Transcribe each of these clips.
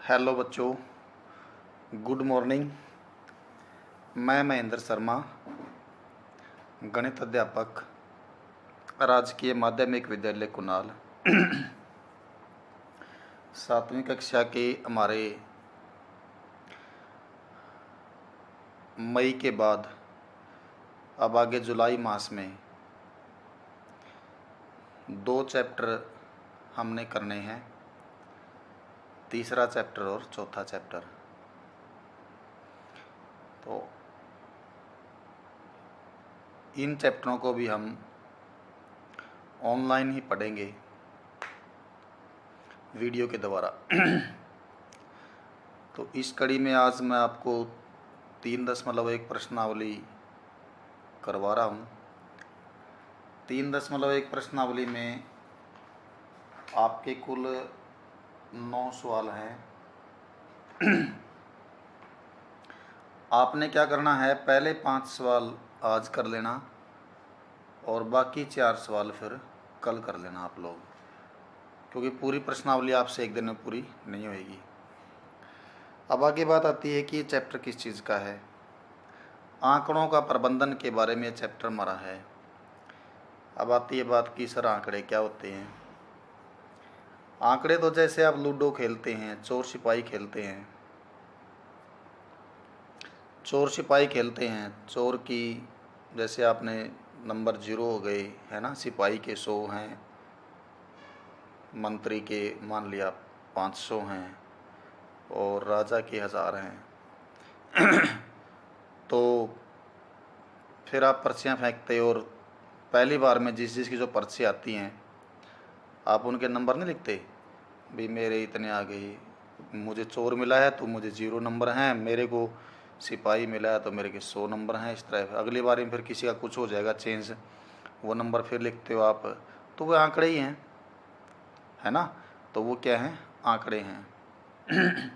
Hello बच्चों, good morning. मैं महेंद्र शर्मा, गणित अध्यापक, राजकीय माध्यमिक विद्यालय कुनाल। 7वीं कक्षा के हमारे मई के बाद अब आगे जुलाई मास में 2 चैप्टर हमने करने हैं, तीसरा चैप्टर और चौथा चैप्टर। तो इन चैप्टरों को भी हम ऑनलाइन ही पढ़ेंगे वीडियो के द्वारा। तो इस कड़ी में आज मैं आपको 3.1 प्रश्नावली करवा रहा हूँ। 3.1 प्रश्नावली में आपके कुल 9 सवाल हैं। आपने क्या करना है, पहले 5 सवाल आज कर लेना और बाकी 4 सवाल फिर कल कर लेना आप लोग, क्योंकि पूरी प्रश्नावली आपसे एक दिन में पूरी नहीं होगी। अब आगे बात आती है कि चैप्टर किस चीज़ का है। आंकड़ों का प्रबंधन के बारे में चैप्टर हमारा है। अब आती है बात कि सर आंकड़े क्या होते हैं। आंकड़े तो जैसे आप लूडो खेलते हैं, चोर सिपाही खेलते हैं। चोर सिपाही खेलते हैं, चोर की जैसे आपने नंबर 0 हो गए है ना, सिपाही के 100 हैं, मंत्री के मान लिया 500 हैं और राजा के 1000 हैं। तो फिर आप पर्चियाँ फेंकते और पहली बार में जिस जिसकी जो पर्ची आती हैं आप उनके नंबर नहीं लिखते, भी मेरे इतने आ गए, मुझे चोर मिला है तो मुझे 0 नंबर हैं, मेरे को सिपाही मिला है तो मेरे के 100 नंबर हैं। इस तरह अगली बार में फिर किसी का कुछ हो जाएगा चेंज, वो नंबर फिर लिखते हो आप, तो वो आंकड़े ही हैं, है ना। तो वो क्या हैं, आंकड़े हैं।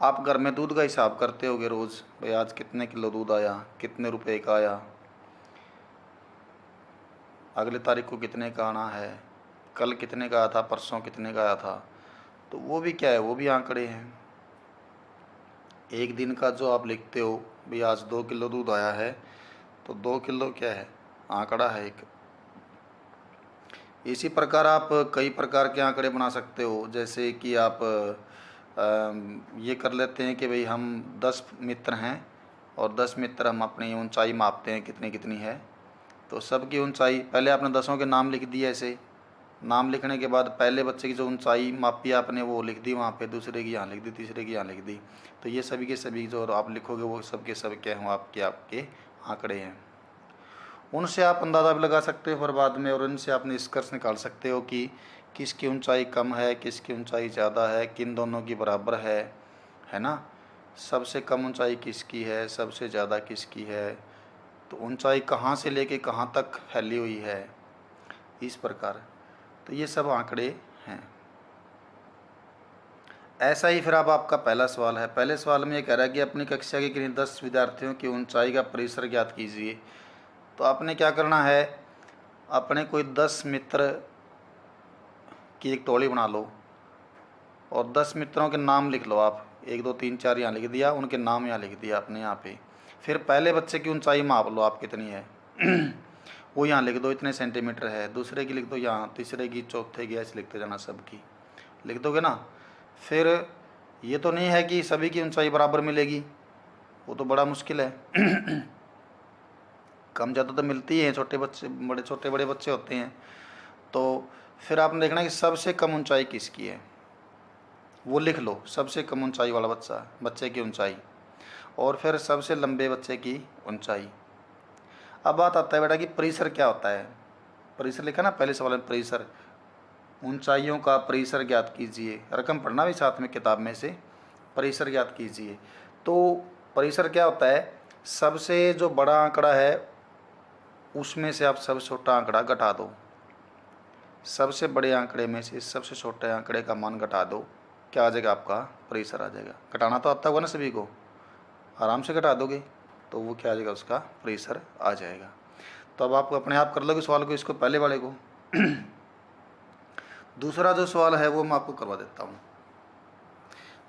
आप घर में दूध का हिसाब करते होगे रोज़, भाई आज कितने किलो दूध आया, कितने रुपए का आया, अगले तारीख को कितने का आना है, कल कितने का आया था, परसों कितने का आया था। तो वो भी क्या है, वो भी आंकड़े हैं। एक दिन का जो आप लिखते हो, भाई आज 2 किलो दूध आया है, तो 2 किलो क्या है, आंकड़ा है एक। इसी प्रकार आप कई प्रकार के आंकड़े बना सकते हो। जैसे कि आप ये कर लेते हैं कि भाई हम 10 मित्र हैं और 10 मित्र हम अपनी ऊंचाई मापते हैं कितनी कितनी है। तो सबकी ऊंचाई पहले आपने 10 के नाम लिख दिए। ऐसे नाम लिखने के बाद पहले बच्चे की जो ऊंचाई मापी आपने वो लिख दी वहाँ पे, दूसरे की यहाँ लिख दी, तीसरे की यहाँ लिख दी। तो ये सभी के सभी जो आप लिखोगे वो सब के सब क्या हों, आपके आंकड़े हैं। उनसे आप अंदाज़ा भी लगा सकते हो फिर बाद में, और उनसे आप निष्कर्ष निकाल सकते हो कि किसकी ऊंचाई कम है, किसकी ऊंचाई ज़्यादा है, किन दोनों की बराबर है ना। सबसे कम ऊंचाई किसकी है, सबसे ज़्यादा किसकी है, तो ऊंचाई कहाँ से लेके कहाँ तक फैली हुई है, इस प्रकार। तो ये सब आंकड़े हैं। ऐसा ही फिर अब आपका पहला सवाल है। पहले सवाल में ये कह रहा है कि अपनी कक्षा के किन्हीं 10 विद्यार्थियों की ऊंचाई का परिसर ज्ञात कीजिए। तो आपने क्या करना है, अपने कोई 10 मित्र की एक टोली बना लो और 10 मित्रों के नाम लिख लो आप। 1 2 3 4 यहाँ लिख दिया, उनके नाम यहाँ लिख दिया अपने यहाँ पे। फिर पहले बच्चे की ऊंचाई माप लो आप कितनी है। वो यहाँ लिख दो इतने सेंटीमीटर है, दूसरे की लिख दो यहाँ, तीसरे की, चौथे की, ऐसे लिखते जाना, सबकी लिख दोगे ना। फिर ये तो नहीं है कि सभी की ऊंचाई बराबर मिलेगी, वो तो बड़ा मुश्किल है। कम ज़्यादा तो मिलती है, छोटे बच्चे बड़े, छोटे बड़े बच्चे होते हैं। तो फिर आपने देखना कि सबसे कम ऊंचाई किसकी है, वो लिख लो। सबसे कम ऊंचाई वाला बच्चे की ऊंचाई, और फिर सबसे लंबे बच्चे की ऊंचाई। अब बात आता है बेटा कि परिसर क्या होता है। परिसर लिखा ना पहले सवाल में, परिसर, ऊंचाइयों का परिसर ज्ञात कीजिए। रकम पढ़ना भी साथ में किताब में से, परिसर ज्ञात कीजिए। तो परिसर क्या होता है, सबसे जो बड़ा आंकड़ा है उसमें से आप सबसे छोटा आंकड़ा घटा दो, सबसे बड़े आंकड़े में से सबसे छोटे आंकड़े का मान घटा दो, क्या आ जाएगा, आपका परिसर आ जाएगा। घटाना तो आता होगा ना सभी को, आराम से घटा दोगे तो वो क्या आ जाएगा, उसका परिसर आ जाएगा। तो अब आप अपने आप कर लोगे सवाल को, इसको पहले वाले को। दूसरा जो सवाल है वो मैं आपको करवा देता हूँ।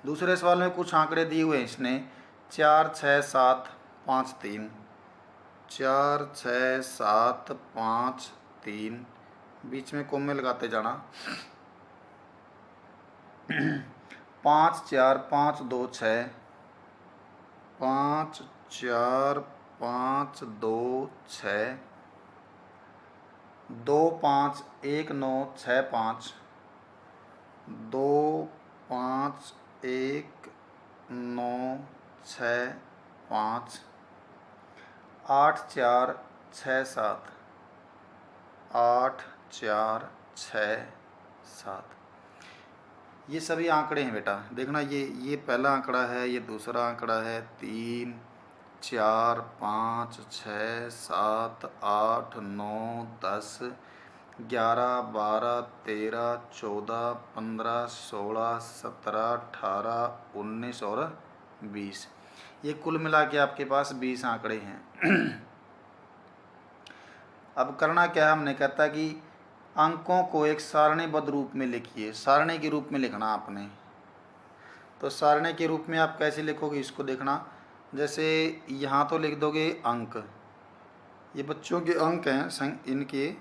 दूसरे सवाल में कुछ आंकड़े दिए हुए हैं इसने 4 6 7 5 3, 4 6 7 5 3, बीच में कोमे लगाते जाना। 5 4 5 2 6, 5 4 5 2 6, 2 5 1 9 6 5, 2 5 1 9 6 5, 8 4 6 7, 8 4 6 7। ये सभी आंकड़े हैं बेटा, देखना ये पहला आंकड़ा है, ये दूसरा आंकड़ा है, 3 4 5 6 7 8 9 10 11 12 13 14 15 16 17 18 19 और 20। ये कुल मिला के आपके पास 20 आंकड़े हैं। अब करना क्या है, हमने कहता कि अंकों को एक सारणीबद्ध रूप में लिखिए। सारणी के रूप में लिखना आपने। तो सारणी के रूप में आप कैसे लिखोगे इसको देखना। जैसे यहाँ तो लिख दोगे अंक, ये बच्चों के अंक हैं इनके,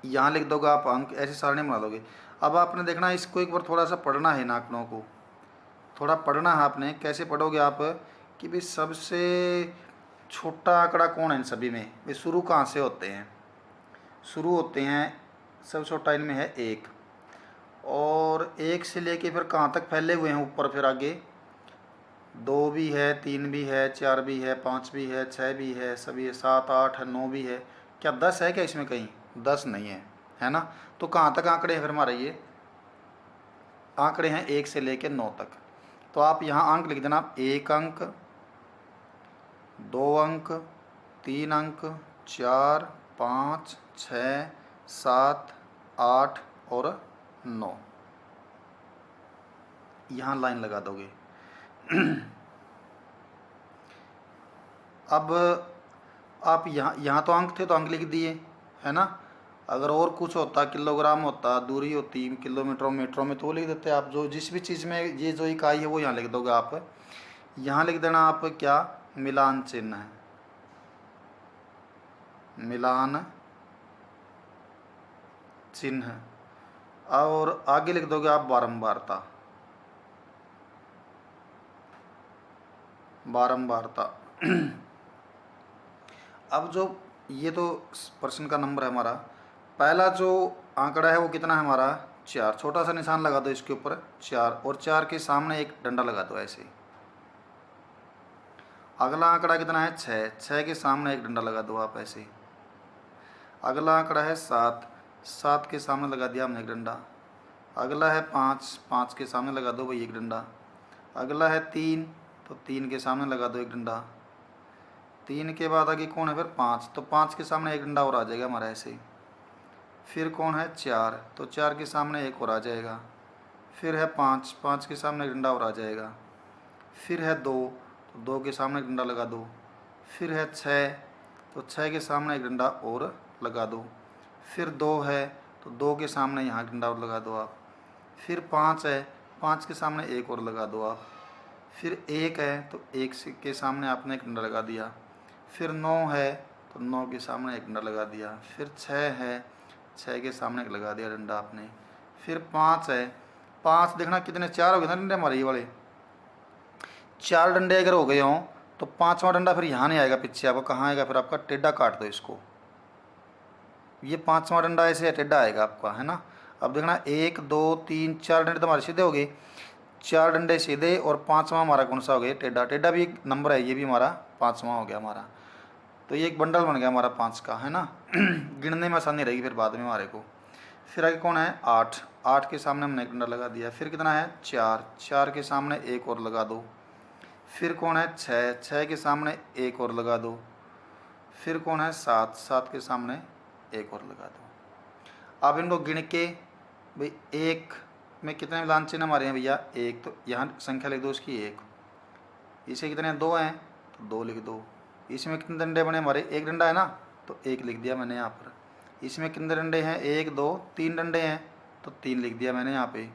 यहाँ लिख दोगे आप अंक, ऐसे सारणी बना दोगे। अब आपने देखना इसको एक बार थोड़ा सा पढ़ना है, इन आंकड़ों को थोड़ा पढ़ना है आपने। कैसे पढ़ोगे आप कि भाई सबसे छोटा आंकड़ा कौन है इन सभी में, वे शुरू कहाँ से होते हैं। शुरू होते हैं सबसे छोटा इनमें है 1, और 1 से लेके फिर कहाँ तक फैले हुए हैं ऊपर, फिर आगे 2 भी है, 3 भी है, 4 भी है, 5 भी है, 6 भी है, सभी है, 7 8 है, 9 भी है। क्या 10 है क्या इसमें कहीं? 10 नहीं है, है ना। तो कहाँ तक आंकड़े हैं फिर हमारे, ये आंकड़े हैं 1 से लेके 9 तक। तो आप यहाँ अंक लिख देना, 1 अंक, 2 अंक, 3 अंक, 4 5 6 7 8 और 9, यहाँ लाइन लगा दोगे। अब आप यहाँ तो अंक थे तो अंक लिख दिए, है ना। अगर और कुछ होता, किलोग्राम होता, दूरी होती किलोमीटरों मीटरों में, तो वो लिख देते आप। जो जिस भी चीज़ में ये जो इकाई है वो यहाँ लिख दोगे आप। यहाँ लिख देना आप क्या, मिलान चिन्ह है, मिलान चिन्ह। और आगे लिख दोगे आप बारंबारता, बारंबारता। अब जो ये तो प्रश्न का नंबर है हमारा, पहला जो आंकड़ा है वो कितना है हमारा, 4। छोटा सा निशान लगा दो इसके ऊपर 4, और 4 के सामने एक डंडा लगा दो ऐसे। अगला आंकड़ा कितना है, 6, 6 के सामने एक डंडा लगा दो आप ऐसे। अगला आंकड़ा है 7, 7 के सामने लगा दिया हमने एक डंडा। अगला है 5, 5 के सामने लगा दो भाई एक डंडा। अगला है 3, तो 3 के सामने लगा दो एक डंडा। 3 के बाद आगे कौन है फिर, 5, तो 5 के सामने एक डंडा और आ जाएगा हमारा ऐसे। फिर कौन है, 4, तो 4 के सामने एक और आ जाएगा। फिर है 5, 5 के सामने एक डंडा और आ जाएगा। फिर है 2, तो 2 के सामने एक डंडा लगा दो। फिर है 6, तो 6 के सामने एक डंडा और लगा दो। फिर 2 है, तो 2 के सामने यहाँ डंडा और लगा दो आप। फिर 5 है, 5 के सामने एक और लगा दो आप। फिर 1 है, तो 1 के सामने आपने एक डंडा लगा दिया। फिर 9 है, तो 9 के सामने एक डंडा लगा दिया। फिर 6 है, 6 के सामने एक लगा दिया डंडा आपने। फिर 5 है, 5 देखना कितने, 4 हो गए ना डंडे हमारे ये वाले। 4 डंडे अगर हो गए हों तो 5वां डंडा फिर यहाँ नहीं आएगा, पीछे आपका कहाँ आएगा, फिर आपका टेढ़ा काट दो इसको। ये 5वां डंडा ऐसे टेढ़ा आएगा आपका, है ना। अब देखना 1 2 3 4 डंडे तो हमारे सीधे हो गए, 4 डंडे सीधे, और 5वां हमारा कौन सा हो गया, टेढ़ा। टेढ़ा भी एक नंबर है, ये भी हमारा 5वां हो गया हमारा। तो ये एक बंडल बन गया हमारा 5 का, है ना। गिनने में आसानी रहेगी फिर बाद में हमारे को। फिर आगे कौन है, 8, 8 के सामने हमने एक डंडा लगा दिया। फिर कितना है, 4, 4 के सामने एक और लगा दो। फिर कौन है, 6, 6 के सामने एक और लगा दो। फिर कौन है, 7, 7 के सामने एक और लगा दो। अब इनको गिन के भाई 1 में कितने मिलान चिन्ह हमारे हैं भैया, 1, तो यहाँ संख्या लिख दो उसकी 1। इसे कितने 2 हैं, तो 2 लिख दो। इसमें कितने डंडे बने हमारे, एक डंडा है ना, तो 1 लिख दिया मैंने यहाँ पर। इसमें कितने डंडे हैं, 1 2 3 डंडे हैं, तो 3 लिख दिया मैंने यहाँ पे।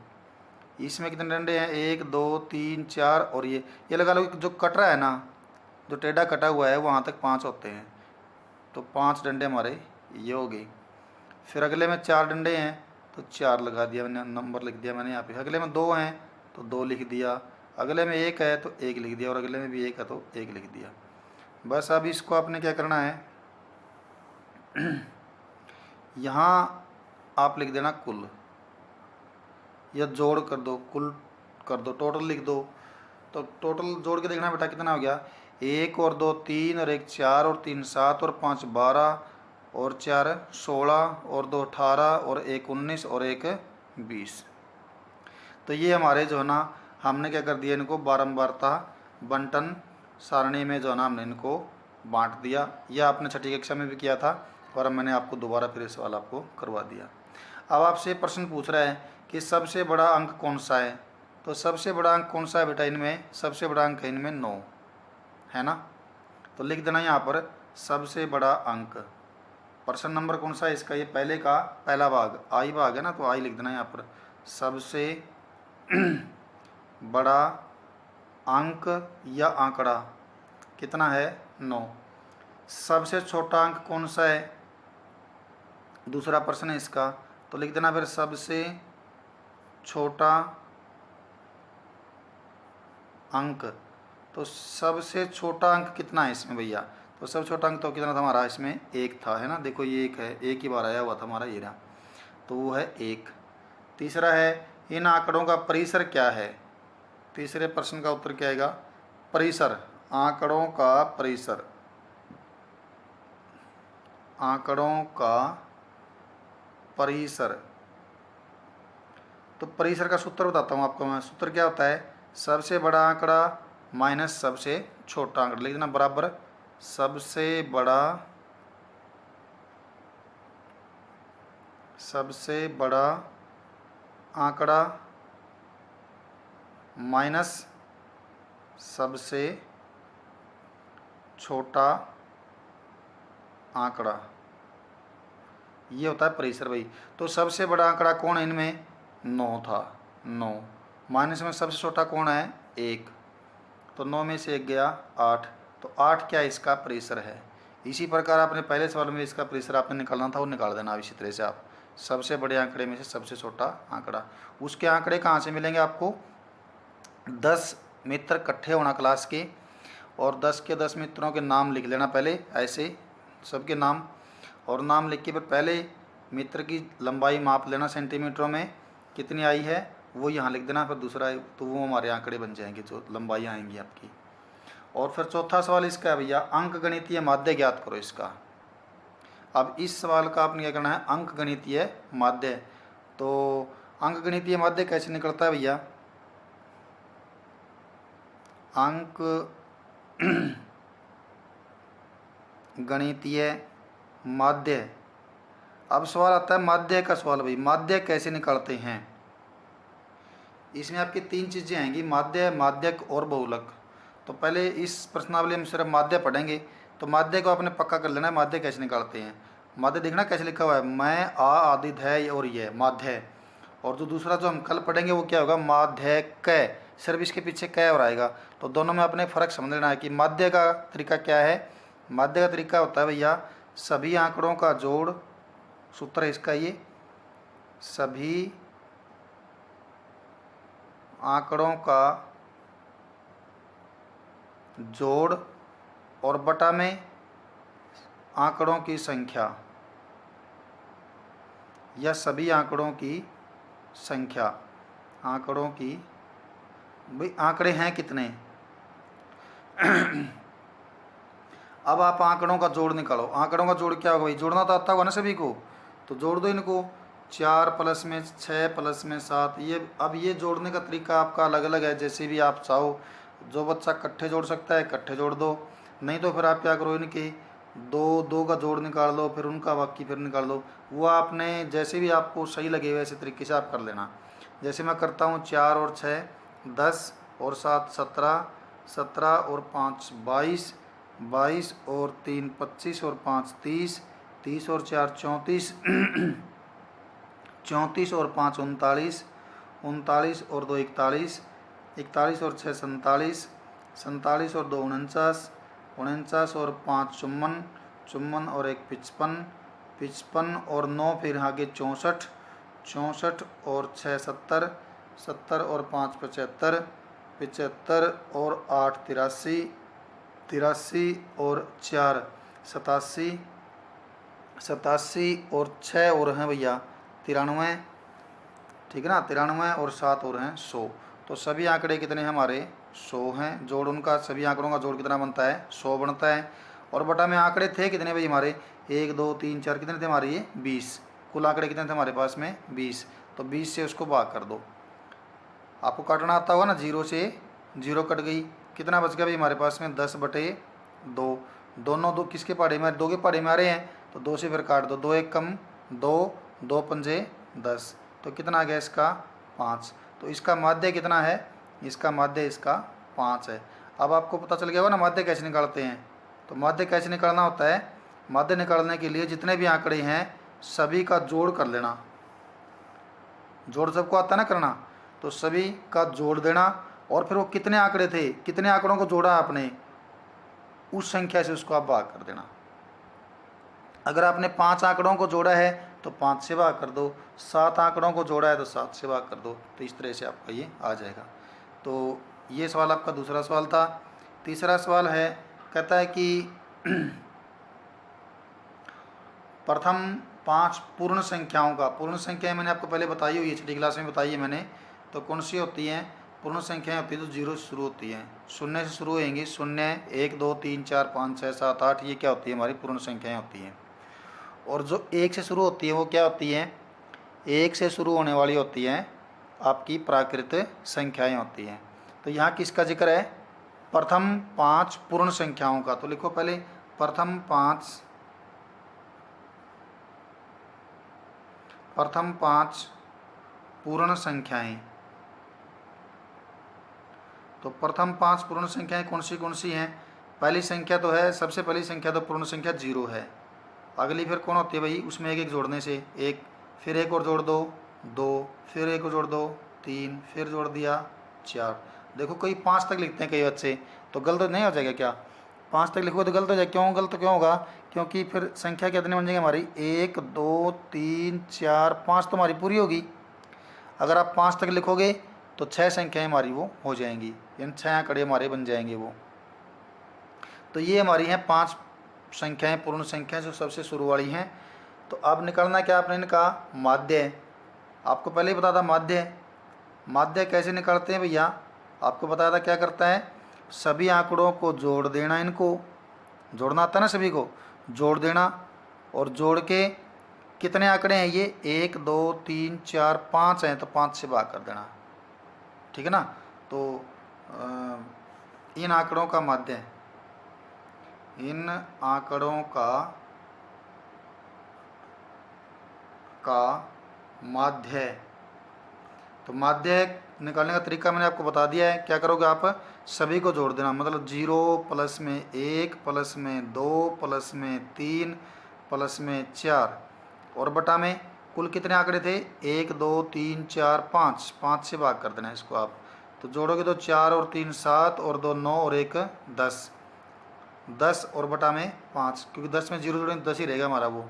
इसमें कितने डंडे हैं, 1 2 3 4, और ये लगा लो कि जो कट रहा है ना, जो टेढ़ा कटा हुआ है वहाँ तक 5 होते हैं, तो 5 डंडे हमारे ये हो गए। फिर अगले में 4 डंडे हैं तो 4 लगा दिया मैंने, नंबर लिख दिया मैंने यहाँ पे। अगले में 2 हैं तो 2 लिख दिया, अगले में 1 है तो 1 लिख दिया, और अगले में भी 1 है तो 1 लिख दिया। बस अब इसको आपने क्या करना है, यहाँ आप लिख देना कुल, या जोड़ कर दो, कुल कर दो, टोटल लिख दो। तो टोटल जोड़ के देखना बेटा कितना हो गया, 1 और 2 3 और 1 4 और 3 7 और 5 12 और 4 16 और 2 18 और 1 19 और 1 20। तो ये हमारे जो है ना, हमने क्या कर दिया, इनको बारंबारता बंटन सारणी में जो है ना हमने इनको बांट दिया। यह आपने छठी कक्षा में भी किया था, और अब मैंने आपको दोबारा फिर इस सवाल आपको करवा दिया। अब आपसे प्रश्न पूछ रहा है कि सबसे बड़ा अंक कौन सा है, तो सबसे बड़ा अंक कौन सा है बेटा, इनमें सबसे बड़ा अंक है इनमें 9 है ना। तो लिख देना यहाँ पर सबसे बड़ा अंक। प्रश्न नंबर कौन सा है इसका, ये पहले का पहला भाग आई भाग है ना, तो आई लिख देना यहाँ पर। सबसे बड़ा अंक या आंकड़ा कितना है, 9। सबसे छोटा अंक कौन सा है, दूसरा प्रश्न है इसका, तो लिख देना फिर सबसे छोटा अंक। तो सबसे छोटा अंक कितना है इसमें भैया, तो सबसे छोटा अंक तो कितना था हमारा, इसमें 1 था, है ना। देखो ये 1 है, 1 ही बार आया हुआ था हमारा, ये रहा, तो वो है 1। तीसरा है इन आंकड़ों का परिसर क्या है, तीसरे प्रश्न का उत्तर क्या आएगा, परिसर, आंकड़ों का परिसर, आंकड़ों का परिसर। तो परिसर का सूत्र बताता हूँ आपको मैं, सूत्र क्या होता है, सबसे बड़ा आंकड़ा माइनस सबसे छोटा आंकड़ा, लिख देना बराबर सबसे बड़ा आंकड़ा माइनस सबसे छोटा आंकड़ा, ये होता है परिसर भाई। तो सबसे बड़ा आंकड़ा कौन है इनमें, 9 था, 9 माइनस में सबसे छोटा कौन है, 1, तो 9 में से 1 गया 8, तो 8 क्या इसका परिसर है। इसी प्रकार आपने पहले सवाल में इसका परिसर आपने निकालना था, वो निकाल देना। इसी तरह से आप सबसे बड़े आंकड़े में से सबसे छोटा आंकड़ा, उसके आंकड़े कहाँ से मिलेंगे आपको, 10 मित्र इकट्ठे होना क्लास के, और 10 के 10 मित्रों के नाम लिख लेना पहले, ऐसे सबके नाम, और नाम लिख के फिर पहले मित्र की लंबाई माप लेना सेंटीमीटरों में, कितनी आई है वो यहाँ लिख देना, फिर दूसरा, तो वो हमारे आंकड़े बन जाएंगे जो लंबाई आएंगी आपकी। और फिर चौथा सवाल इसका है भैया, अंक गणितीय माध्य ज्ञात करो इसका। अब इस सवाल का आपने क्या करना है, अंक गणितीय माध्य। तो अंक गणितीय माध्य कैसे निकलता है भैया, अंक गणितीय माध्य। अब सवाल आता है माध्य का सवाल भाई, माध्य कैसे निकालते हैं। इसमें आपकी 3 चीज़ें आएंगी, माध्य, माध्यक और बहुलक। तो पहले इस प्रश्नावली में सिर्फ माध्य पढ़ेंगे, तो माध्य को आपने पक्का कर लेना है, माध्य कैसे निकालते हैं। माध्य देखना कैसे लिखा हुआ है, मैं आ आदित है और ये माध्य। और जो दूसरा जो हम कल पढ़ेंगे वो क्या होगा, माध्य क, सिर्फ इसके पीछे क और आएगा। तो दोनों में अपने फ़र्क समझ लेना है कि माध्य का तरीका क्या है। माध्य का तरीका होता है भैया, सभी आंकड़ों का जोड़, सूत्र है इसका ये, सभी आंकड़ों का जोड़ और बटा में आंकड़ों की संख्या, या सभी आंकड़ों की संख्या, आंकड़ों की, भाई आंकड़े हैं कितने। अब आप आंकड़ों का जोड़ निकालो। आंकड़ों का जोड़ क्या होगा भाई, जोड़ना तो आता होगा ना सभी को, तो जोड़ दो इनको, 4 प्लस में 6 प्लस में 7। ये अब ये जोड़ने का तरीका आपका अलग अलग है, जैसे भी आप चाहो। जो बच्चा इकट्ठे जोड़ सकता है इकट्ठे जोड़ दो, नहीं तो फिर आप क्या करो, इनके 2 का जोड़ निकाल लो, फिर उनका बाकी फिर निकाल दो। वो आपने जैसे भी आपको सही लगे वैसे तरीके से आप कर लेना। जैसे मैं करता हूँ, 4 और 6 10 और 7 17, 17 और 5 22, 22 और 3 25 और 5 30, 30 और 4 34, 34 और 5 39, 39 और 2 41, 41 और 6 47, 47 और 2 49, 49 और 5 54, 54 और 1 55, 55 और 9 फिर आगे 64, 64 और 6 70, 70 और 5 75, 75 और 8 83, 83 और 4 87, 87 और 6 और हैं भैया 93, ठीक है ना, 93 और 7 और हैं 100। तो सभी आंकड़े कितने हैं हमारे 100 हैं। जोड़ उनका सभी आंकड़ों का जोड़ कितना बनता है 100 बनता है। और बटा में आंकड़े थे कितने भाई हमारे 1 2 3 4 कितने थे हमारे ये 20। कुल आंकड़े कितने थे हमारे पास में 20। तो 20 से उसको भाग कर दो। आपको काटना आता होगा ना, 0 से 0 कट गई, कितना बच गया भाई हमारे पास में 10/2। दोनों दो किसके पहाड़े में 2 के पहाड़े में आ रहे हैं तो 2 से फिर काट दो, 2 1 कम 2, 2 पंजे 10, तो कितना आ गया इसका 5। तो इसका माध्य कितना है, इसका माध्य इसका 5 है। अब आपको पता चल गया होगा ना माध्य कैसे निकालते हैं। तो माध्य कैसे निकालना होता है, माध्य निकालने के लिए जितने भी आंकड़े हैं सभी का जोड़ कर लेना। जोड़ सबको आता है ना करना, तो सभी का जोड़ देना और फिर वो कितने आंकड़े थे, कितने आंकड़ों को जोड़ा आपने, उस संख्या से उसको आप भाग कर देना। अगर आपने 5 आंकड़ों को जोड़ा है तो 5 से भाग कर दो, 7 आंकड़ों को जोड़ा है तो 7 से भाग कर दो। तो इस तरह से आपका ये आ जाएगा। तो ये सवाल आपका दूसरा सवाल था। तीसरा सवाल है, कहता है कि प्रथम 5 पूर्ण संख्याओं का, पूर्ण संख्याएं मैंने आपको पहले बताई हुई है, छठी क्लास में बताई है मैंने। तो कौन सी होती हैं पूर्ण संख्याएं, होती है तो 0 से शुरू होती हैं, 0 से शुरू होंगी, 0 1 2 3 4 5 6 7 8, ये क्या होती है हमारी पूर्ण संख्याएं होती हैं। और जो 1 से शुरू होती है वो क्या होती हैं, 1 से शुरू होने वाली होती हैं आपकी प्राकृत संख्याएं होती हैं। तो यहाँ किसका जिक्र है, प्रथम 5 पूर्ण संख्याओं का। तो लिखो पहले प्रथम 5 पूर्ण संख्याएं। तो प्रथम 5 पूर्ण संख्याएं कौन सी हैं। पहली संख्या तो है, सबसे पहली संख्या तो पूर्ण संख्या 0 है। अगली फिर कौन होती है भाई, उसमें एक एक जोड़ने से 1, फिर एक और जोड़ दो 2, फिर एक और जोड़ दो 3, फिर जोड़ दिया 4। देखो कोई 5 तक लिखते हैं कई बच्चे, तो गलत नहीं हो जाएगा क्या, 5 तक लिखो तो गलत हो जाएगा। क्यों गलत क्यों होगा, क्योंकि फिर संख्या कितनी बन जाएगी हमारी 1 2 3 4 5 तो हमारी पूरी होगी। अगर आप 5 तक लिखोगे तो 6 संख्याएं हमारी वो हो जाएंगी, यानी 6 आंकड़े हमारे बन जाएंगे वो। तो ये हमारी हैं 5 संख्याएं पूर्ण संख्याएं जो सबसे शुरू वाली हैं। तो अब निकालना क्या आपने इनका माध्य। आपको पहले ही बताया था माध्य कैसे निकालते हैं भैया, आपको बताया था क्या करता है, सभी आंकड़ों को जोड़ देना, इनको जोड़ना आता है ना, सभी को जोड़ देना और जोड़ के कितने आंकड़े हैं ये 1 2 3 4 5 हैं तो 5 से भाग कर देना, ठीक है ना। तो इन आंकड़ों का माध्य, इन आंकड़ों का माध्य। तो माध्य निकालने का तरीका मैंने आपको बता दिया है। क्या करोगे आप, सभी को जोड़ देना, मतलब 0 प्लस में 1 प्लस में 2 प्लस में 3 प्लस में 4 और बटा में कुल कितने आंकड़े थे 1 2 3 4 5, 5 से भाग कर देना इसको आप। तो जोड़ोगे तो 4 और 3 7 और 2 9 और 1 10, 10 और बटा में 5, क्योंकि 10 में 0 जोड़ेंगे 10 ही रहेगा हमारा वो।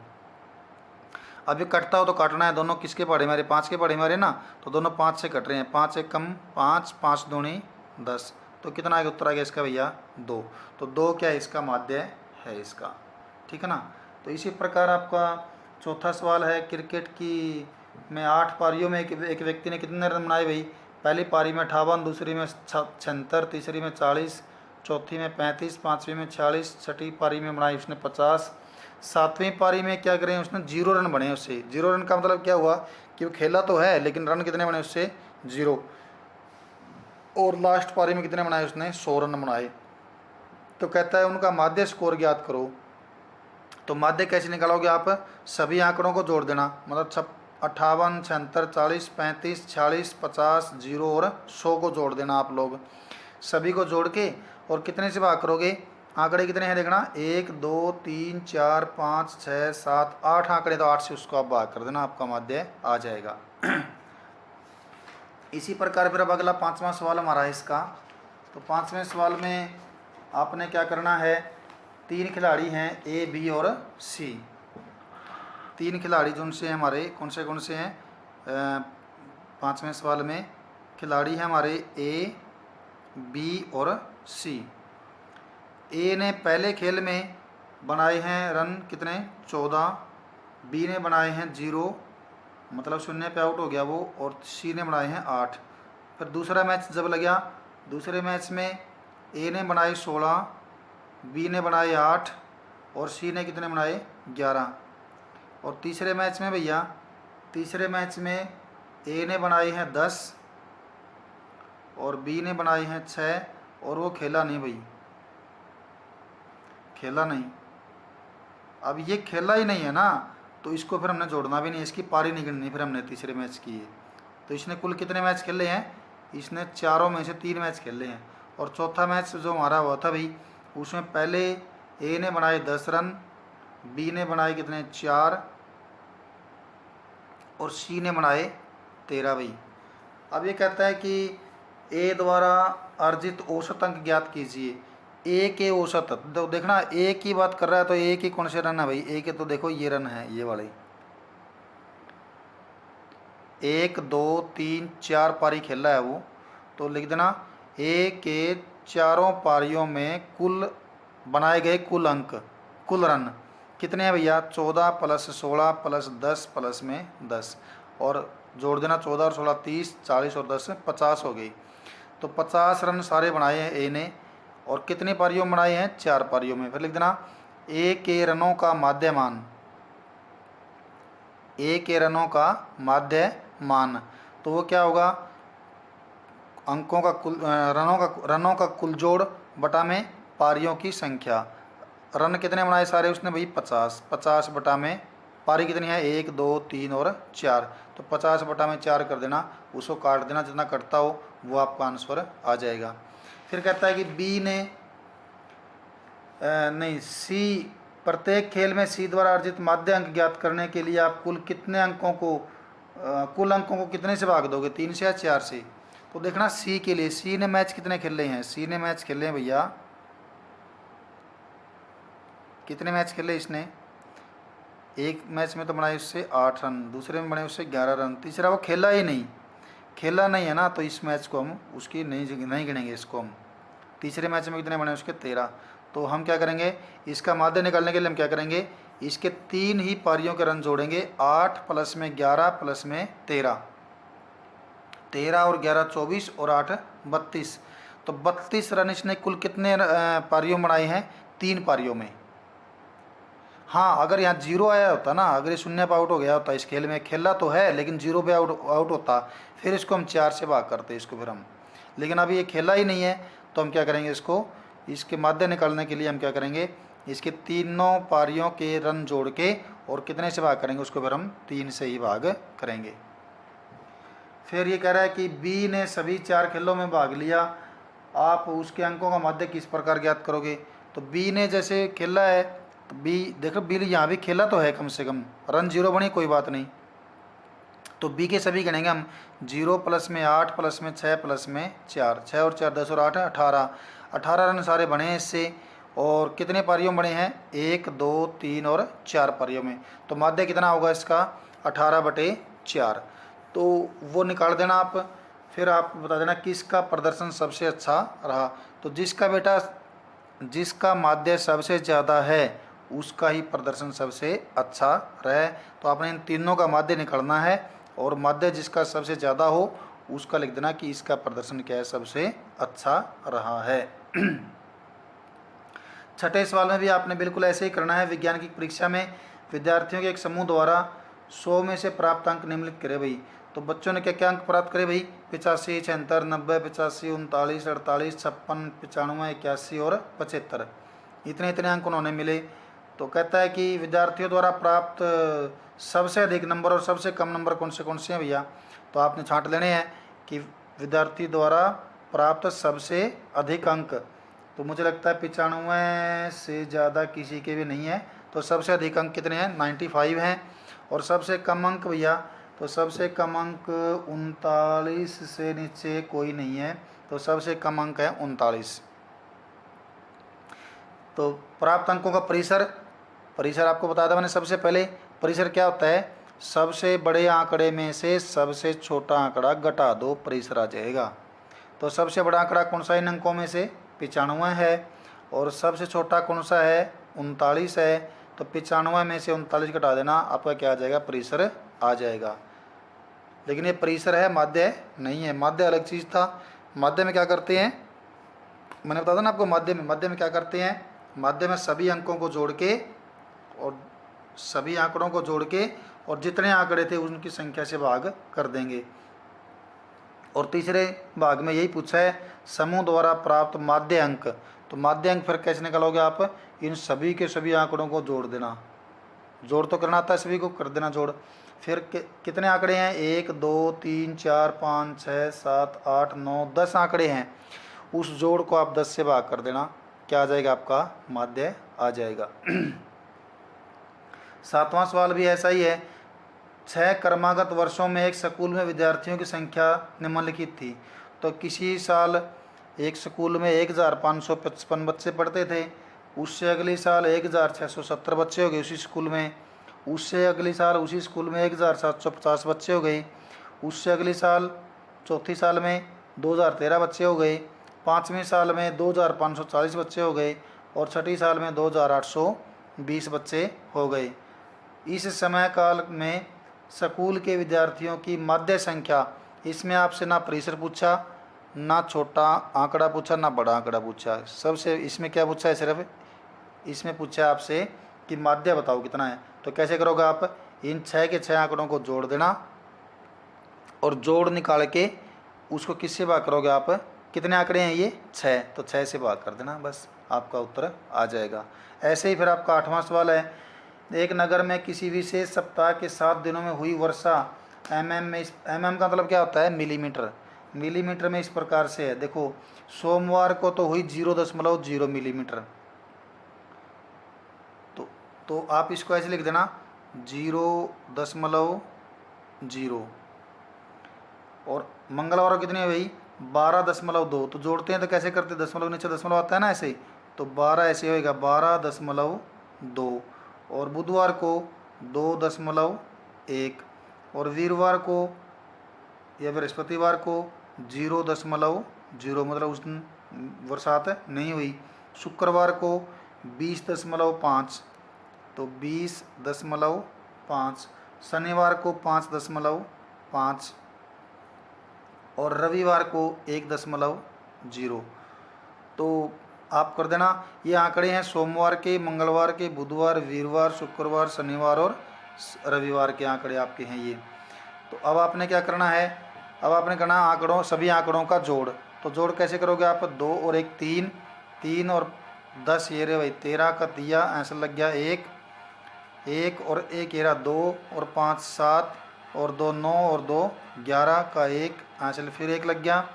अब ये कटता हो तो काटना है, दोनों किसके पढ़े मेरे 5 के पढ़े मेरे ना, तो दोनों 5 से कट रहे हैं, 5 1 कम 5, 5 दूनी 10, तो कितना आगे उत्तर आ गया इसका भैया 2। तो 2 क्या है इसका माध्य है इसका, ठीक है ना। तो इसी प्रकार आपका चौथा सवाल है, क्रिकेट की में 8 पारियों में एक व्यक्ति ने कितने रन बनाए भाई, पहली पारी में 58, दूसरी में 76, तीसरी में 40, चौथी में 35, पाँचवीं में 46, छठी पारी में बनाई उसने 50, सातवीं पारी में क्या करें उसने 0 रन बने उससे। 0 रन का मतलब क्या हुआ कि वो खेला तो है लेकिन रन कितने बने उससे 0, और लास्ट पारी में कितने बनाए उसने 100 रन बनाए। तो कहता है उनका माध्य स्कोर ज्ञात करो। तो माध्य कैसे निकालोगे आप, सभी आंकड़ों को जोड़ देना, मतलब 58 76 40 35 46 50 0 और 100 को जोड़ देना आप लोग, सभी को जोड़ के और कितने से भाग करोगे, आंकड़े कितने हैं देखना 1 2 3 4 5 6 7 8 आंकड़े, तो 8 से उसको आप भाग कर देना, आपका माध्य आ जाएगा। इसी प्रकार फिर अब अगला 5वां सवाल हमारा है इसका। तो 5वें सवाल में आपने क्या करना है, 3 खिलाड़ी हैं ए बी और सी। 3 खिलाड़ी जो उनसे हमारे कौन से हैं, 5वें सवाल में खिलाड़ी हैं हमारे ए बी और सी। ए ने पहले खेल में बनाए हैं रन कितने, 14। बी ने बनाए हैं 0, मतलब 0 पे आउट हो गया वो, और सी ने बनाए हैं 8। फिर दूसरा मैच जब लगा, दूसरे मैच में ए ने बनाए 16, बी ने बनाए 8 और सी ने कितने बनाए 11। और तीसरे मैच में भैया, तीसरे मैच में ए ने बनाए हैं 10 और बी ने बनाए हैं 6 और वो खेला नहीं भाई, खेला नहीं। अब ये खेला ही नहीं है ना, तो इसको फिर हमने जोड़ना भी नहीं, इसकी पारी नहीं गिननी फिर हमने तीसरे मैच की है। तो इसने कुल कितने मैच खेले हैं, इसने चारों में से 3 मैच खेले हैं। और चौथा मैच जो हमारा हुआ था भाई, उसमें पहले ए ने बनाए 10 रन, बी ने बनाए कितने 4 और सी ने बनाए 13 भाई। अब ये कहता है कि ए द्वारा अर्जित औसत अंक ज्ञात कीजिए। ए के औसत, तो देखना ए की बात कर रहा है, तो ए की कौन से रन है भाई, ए के तो देखो ये रन है, ये वाले 1 2 3 4 पारी खेला है वो। तो लिख देना ए के चारों पारियों में कुल बनाए गए कुल अंक, कुल रन कितने हैं भैया, 14 + 16 + 10 प्लस में 10, और जोड़ देना 14 और 16 30, 40 और 10 50 हो गई। तो 50 रन सारे बनाए हैं ए ने, और कितनी पारियों में बनाए हैं, 4 पारियों में। फिर लिख देना ए के रनों का माध्यमान, ए के रनों का माध्यमान, तो वो क्या होगा, अंकों का कुल रनों का कुल जोड़ बटा में पारियों की संख्या। रन कितने बनाए सारे उसने भाई 50, 50 बटा में पारी कितनी है 1 2 3 और 4, तो 50 बटा में 4 कर देना, उसको काट देना, जितना कटता हो वो आपका आंसर आ जाएगा। फिर कहता है कि बी ने नहीं सी, प्रत्येक खेल में सी द्वारा अर्जित माध्य अंक ज्ञात करने के लिए आप कुल कितने अंकों को कुल अंकों को कितने से भाग दोगे, 3 से या 4 से। तो देखना सी के लिए, सी ने मैच कितने खेले हैं, सी ने मैच खेले हैं भैया, कितने मैच खेले इसने, एक मैच में तो बनाए उससे 8 रन, दूसरे में बने उससे 11 रन, तीसरा वो खेला ही नहीं, खेला नहीं है ना, तो इस मैच को हम उसकी नहीं गिनेंगे इसको हम। तीसरे मैच में कितने बने उसके 13। तो हम क्या करेंगे, इसका माध्य निकालने के लिए हम क्या करेंगे, इसके 3 ही पारियों के रन जोड़ेंगे, 8 प्लस में 11 प्लस में 13, 13 और 11 24 और 8 32। तो 32 रन इसने कुल कितने पारियों में बनाए हैं, 3 पारियों में। हाँ, अगर यहाँ 0 आया होता ना, अगर ये 0 पे आउट हो गया होता, इस खेल में खेला तो है लेकिन 0 पे आउट होता, फिर इसको हम 4 से भाग करते इसको फिर हम, लेकिन अभी ये खेला ही नहीं है, तो हम क्या करेंगे, इसको इसके माध्य निकालने के लिए हम क्या करेंगे, इसके तीनों पारियों के रन जोड़ के और कितने से भाग करेंगे, उसको फिर हम 3 से ही भाग करेंगे। फिर ये कह रहा है कि बी ने सभी 4 खेलों में भाग लिया, आप उसके अंकों का माध्य किस प्रकार ज्ञात करोगे। तो बी ने जैसे खेला है, तो बी देखो, बी यहाँ भी खेला तो है, कम से कम रन 0 बनी कोई बात नहीं, तो बी के सभी गिनेंगे हम, 0 प्लस में 8 प्लस में 6 प्लस में 4, 6 और 4 10 और 8 18, 18 रन सारे बने हैं इससे, और कितने पारियों में बने हैं, 1 2 3 और 4 पारियों में। तो माध्य कितना होगा इसका, 18/4, तो वो निकाल देना आप। फिर आप बता देना किसका प्रदर्शन सबसे अच्छा रहा। तो जिसका बेटा, जिसका माध्य सबसे ज़्यादा है उसका ही प्रदर्शन सबसे अच्छा रहे। तो आपने इन तीनों का माध्य निकालना है, और माध्य जिसका सबसे ज़्यादा हो उसका लिख देना कि इसका प्रदर्शन क्या है, सबसे अच्छा रहा है। छठे सवाल में भी आपने बिल्कुल ऐसे ही करना है। विज्ञान की परीक्षा में विद्यार्थियों के एक समूह द्वारा 100 में से प्राप्त अंक निम्नलिखित करे भाई। तो बच्चों ने क्या क्या अंक प्राप्त करे भाई, 85 76 90 85 39 48 56 95 81 और 75, इतने इतने अंक उन्होंने मिले। तो कहता है कि विद्यार्थियों द्वारा प्राप्त सबसे अधिक नंबर और सबसे कम नंबर कौन से हैं भैया। तो आपने छांट लेने हैं कि विद्यार्थी द्वारा प्राप्त सबसे अधिक अंक, तो मुझे लगता है 95 से ज़्यादा किसी के भी नहीं है। तो सबसे अधिक अंक कितने हैं, 95 हैं। और सबसे कम अंक भैया, तो तो सबसे कम अंक 39 से नीचे कोई नहीं है, तो सबसे कम अंक है 39। तो प्राप्त अंकों का परिसर, परिसर आपको बताया था मैंने सबसे पहले। परिसर क्या होता है, सबसे बड़े आंकड़े में से सबसे छोटा आंकड़ा घटा दो, परिसर आ जाएगा। तो सबसे बड़ा आंकड़ा कौन सा इन अंकों में से, 95 है, और सबसे छोटा कौन सा है, 39 है। तो 95 में से 39 घटा देना, आपका क्या आ जाएगा, परिसर आ जाएगा। लेकिन ये परिसर है, माध्य नहीं है। माध्य अलग चीज़ था। माध्य में क्या करते हैं, मैंने बताया था ना आपको, माध्य में क्या करते हैं, माध्य में सभी अंकों को जोड़ के और सभी आंकड़ों को जोड़ के और जितने आंकड़े थे उनकी संख्या से भाग कर देंगे। और तीसरे भाग में यही पूछा है, समूह द्वारा प्राप्त माध्य अंक। तो माध्य अंक फिर कैसे निकालोगे आप, इन सभी के सभी आंकड़ों को जोड़ देना। जोड़ तो करना आता है, सभी को कर देना जोड़। फिर कितने आंकड़े हैं, 1 2 3 4 5 6 7 8 9 10 आंकड़े हैं। उस जोड़ को आप 10 से भाग कर देना, क्या आ जाएगा, आपका माध्य आ जाएगा। 7वां सवाल भी ऐसा ही है। 6 क्रमागत वर्षों में एक स्कूल में विद्यार्थियों की संख्या निम्नलिखित थी। तो किसी साल एक स्कूल में 1555 बच्चे पढ़ते थे, उससे अगले साल 1670 बच्चे हो गए उसी स्कूल में, उससे अगले साल उसी स्कूल में 1750 बच्चे हो गए, उससे अगले साल चौथी साल में 2013 बच्चे हो गए, पाँचवीं साल में 2540 बच्चे हो गए, और छठी साल में 2820 बच्चे हो गए। इस समय काल में स्कूल के विद्यार्थियों की माध्य संख्या, इसमें आपसे ना परिसर पूछा, ना छोटा आंकड़ा पूछा, ना बड़ा आंकड़ा पूछा। सबसे इसमें क्या पूछा है, सिर्फ इसमें पूछा है आपसे कि माध्य बताओ कितना है। तो कैसे करोगे आप, इन 6 के 6 आंकड़ों को जोड़ देना और जोड़ निकाल के उसको किससे भाग करोगे आप, कितने आंकड़े हैं ये 6, तो 6 से भाग कर देना, बस आपका उत्तर आ जाएगा। ऐसे ही फिर आपका 8वां सवाल है। एक नगर में किसी विशेष सप्ताह के 7 दिनों में हुई वर्षा mm में, mm का मतलब क्या होता है, मिलीमीटर। मिलीमीटर में इस प्रकार से है, देखो सोमवार को तो हुई 0.0 मिलीमीटर। तो आप इसको ऐसे लिख देना 0.0, और मंगलवार को कितनी है भाई 12.2। तो जोड़ते हैं तो कैसे करते, दशमलव नीचे दशमलव आता है ना ऐसे, तो 12 ऐसे होएगा 12.2। और बुधवार को 2.1, और वीरवार को या बृहस्पतिवार को 0.0, मतलब उस दिन बरसात नहीं हुई। शुक्रवार को 20.5, तो 20.5। शनिवार को 5.5, और रविवार को 1.0। तो आप कर देना, ये आंकड़े हैं सोमवार के, मंगलवार के, बुधवार, वीरवार, शुक्रवार, शनिवार और रविवार के आंकड़े आपके हैं ये। तो अब आपने क्या करना है, अब आपने करना आंकड़ों, सभी आंकड़ों का जोड़। तो जोड़ कैसे करोगे आप, 2 और 1 3, 3 और 10 ये रहे भाई 13 का दिया, ऐसा लग गया 1 और 1 ये रहा 2 और 5 7 और 2 9 और 2 11 का 1, ऐसे फिर 1 लग गया,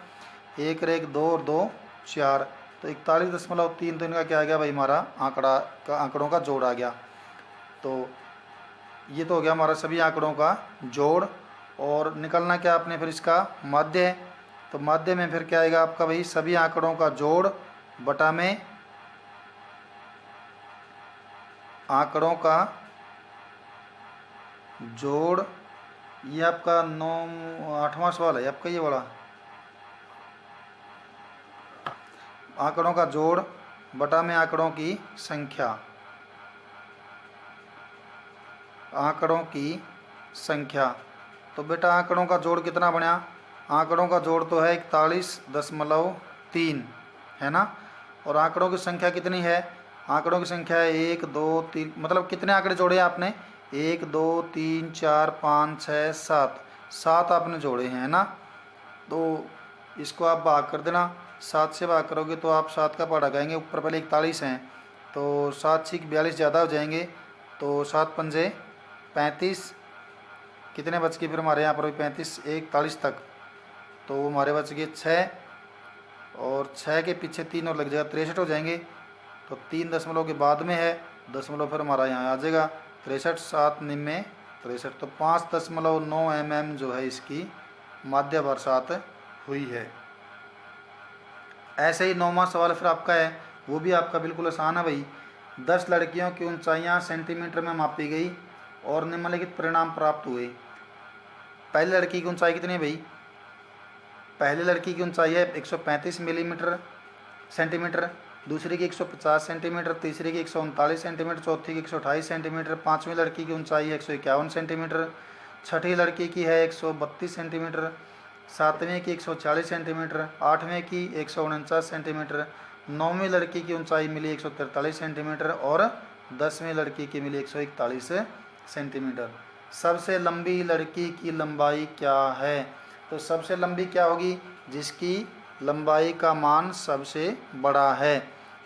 1 और 1 2 और 2 4, तो 41.3। तो इनका क्या आ गया भाई, हमारा आंकड़ों का जोड़ आ गया। तो ये तो हो गया हमारा सभी आंकड़ों का जोड़। और निकलना क्या आपने फिर इसका माध्य। तो माध्य में फिर क्या आएगा आपका भाई, सभी आंकड़ों का जोड़ बटा में आंकड़ों का जोड़। ये आपका 8वां सवाल है आपका ये वाला, आंकड़ों का जोड़ बटा में आंकड़ों की संख्या, आंकड़ों की संख्या। तो बेटा आंकड़ों का जोड़ कितना बना, आंकड़ों का जोड़ तो है 41.3 है ना, और आंकड़ों की संख्या कितनी है, आंकड़ों की संख्या है 1 2 3, मतलब कितने आंकड़े जोड़े आपने, 1 2 3 4 5 6 7, 7 आपने जोड़े हैं, है ना। तो इसको आप भाग कर देना, 7 से भाग करोगे तो आप 7 का पहाड़ा गाएंगे, ऊपर पहले 41 हैं, तो 7 6 42 ज़्यादा हो जाएंगे, तो 7 पंजे 35, कितने बच गए फिर हमारे यहाँ पर 35 41 तक, तो हमारे बच गए 6, और 6 के पीछे 3 और लग जाएगा 63 हो जाएंगे। तो 3 दशमलव के बाद में है दशमलव, फिर हमारा यहाँ आ जाएगा 63, 7 निन्यानवे 63, तो 5.9 mm जो है इसकी माध्य बरसात हुई है। ऐसे ही 9वां सवाल फिर आपका है, वो भी आपका बिल्कुल आसान है भाई। 10 लड़कियों की ऊंचाइयां सेंटीमीटर में मापी गई और निम्नलिखित परिणाम प्राप्त हुए। पहली लड़की की ऊंचाई कितनी है भाई? पहली लड़की की ऊंचाई है 135 मिलीमीटर सेंटीमीटर, दूसरी की 150 सेंटीमीटर, तीसरी की 139 सेंटीमीटर, चौथी की 128 सेंटीमीटर, पाँचवीं लड़की की ऊंचाई है 151 सेंटीमीटर, छठी लड़की की है 132 सेंटीमीटर, सातवीं की 140 सेंटीमीटर, आठवीं की 149 सेंटीमीटर, नौवीं लड़की की ऊंचाई मिली 143 सेंटीमीटर और 10वीं लड़की की मिली 141 सेंटीमीटर। सबसे लंबी लड़की की लंबाई क्या है? तो सबसे लंबी क्या होगी? जिसकी लंबाई का मान सबसे बड़ा है।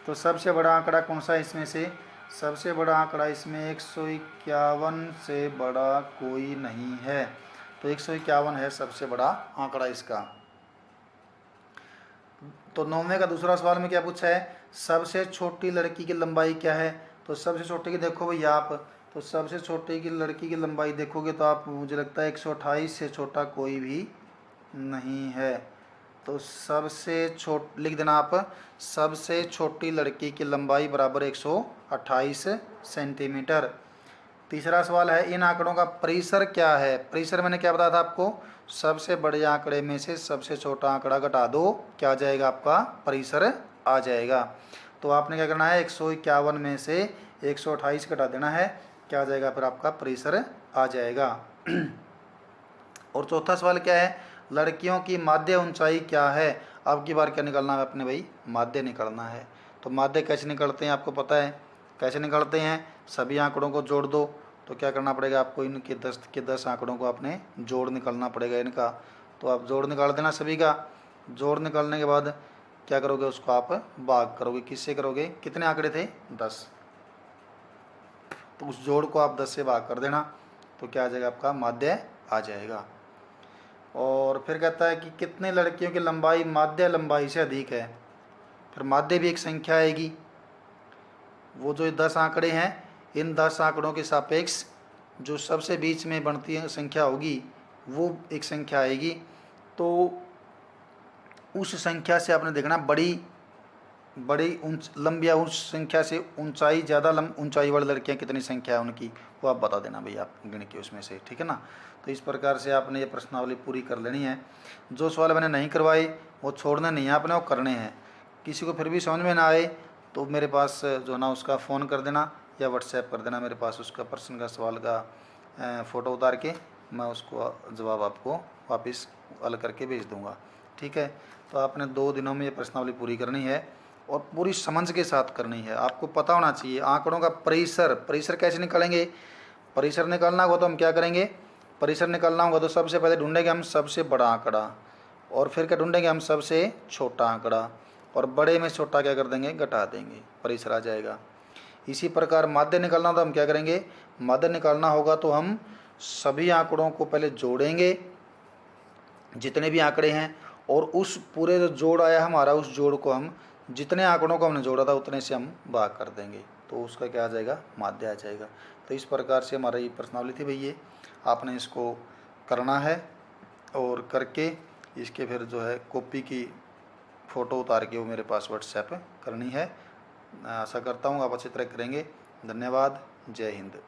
तो सबसे बड़ा आंकड़ा कौन सा है इसमें से? सबसे बड़ा आंकड़ा इसमें 151 से बड़ा कोई नहीं है, तो 151 है सबसे बड़ा आंकड़ा इसका। तो 9वें का दूसरा सवाल में क्या पूछा है? सबसे छोटी लड़की की लंबाई क्या है? तो सबसे छोटी की देखो भैया आप, तो सबसे छोटी की लड़की की लंबाई देखोगे तो आप, मुझे लगता है 128 से छोटा कोई भी नहीं है। तो सबसे लिख देना आप, सबसे छोटी लड़की की लंबाई बराबर 128 सेंटीमीटर। तीसरा सवाल है, इन आंकड़ों का परिसर क्या है? परिसर मैंने क्या बताया था आपको? सबसे बड़े आंकड़े में से सबसे छोटा आंकड़ा घटा दो, क्या आ जाएगा आपका? परिसर आ जाएगा। तो आपने क्या करना है, 151 में से 128 घटा देना है, क्या आ जाएगा फिर आपका? परिसर आ जाएगा। और चौथा सवाल क्या है? लड़कियों की माध्य ऊंचाई क्या है? अब की बार क्या निकालना है अपने भाई? माध्य निकालना है। तो माध्य कैसे निकलते हैं आपको पता है? कैसे निकलते हैं? सभी आंकड़ों को जोड़ दो। तो क्या करना पड़ेगा आपको? इनके 10 के 10 आंकड़ों को आपने जोड़ निकालना पड़ेगा इनका। तो आप जोड़ निकाल देना सभी का। जोड़ निकालने के बाद क्या करोगे? उसको आप भाग करोगे। किससे करोगे? कितने आंकड़े थे? 10। तो उस जोड़ को आप 10 से भाग कर देना, तो क्या आ जाएगा आपका? माध्य आ जाएगा। और फिर कहता है कि कितने लड़कियों की लंबाई माध्य लंबाई से अधिक है? फिर माध्य भी एक संख्या आएगी। वो जो 10 आंकड़े हैं, इन 10 आंकड़ों के सापेक्ष जो सबसे बीच में बनती है संख्या होगी, वो एक संख्या आएगी। तो उस संख्या से आपने देखना बड़ी बड़ी लंबिया उस संख्या से ऊंचाई ज़्यादा ऊंचाई वाली लड़कियां कितनी संख्या है उनकी, वो आप बता देना भैया, आप गिन के उसमें से, ठीक है ना। तो इस प्रकार से आपने ये प्रश्नावली पूरी कर लेनी है। जो सवाल मैंने नहीं करवाई वो छोड़ने नहीं है आपने, वो करने हैं। किसी को फिर भी समझ में ना आए तो मेरे पास जो ना उसका फ़ोन कर देना या व्हाट्सएप कर देना मेरे पास, उसका प्रश्न का सवाल का फ़ोटो उतार के मैं उसको जवाब आपको वापस हल करके भेज दूँगा, ठीक है। तो आपने 2 दिनों में ये प्रश्नावली पूरी करनी है और पूरी समझ के साथ करनी है। आपको पता होना चाहिए आंकड़ों का परिसर। परिसर कैसे निकालेंगे? परिसर निकालना होगा तो हम क्या करेंगे? परिसर निकालना होगा तो सबसे पहले ढूंढेंगे हम सबसे बड़ा आंकड़ा, और फिर क्या ढूंढेंगे हम? सबसे छोटा आंकड़ा, और बड़े में छोटा क्या कर देंगे? घटा देंगे, परिसर आ जाएगा। इसी प्रकार माध्य निकालना हो तो हम क्या करेंगे? माध्य निकालना होगा तो हम सभी आंकड़ों को पहले जोड़ेंगे, जितने भी आंकड़े हैं, और उस पूरे जो जोड़ आया हमारा, उस जोड़ को हम जितने आंकड़ों को हमने जोड़ा था उतने से हम भाग कर देंगे, तो उसका क्या आ जाएगा? माध्य आ जाएगा। तो इस प्रकार से हमारा ये प्रश्नावली थी भैया, आपने इसको करना है और करके इसके फिर जो है कॉपी की फ़ोटो उतार के वो मेरे पास व्हाट्सएप करनी है। आशा करता हूँ आप अच्छी तरह करेंगे। धन्यवाद। जय हिंद।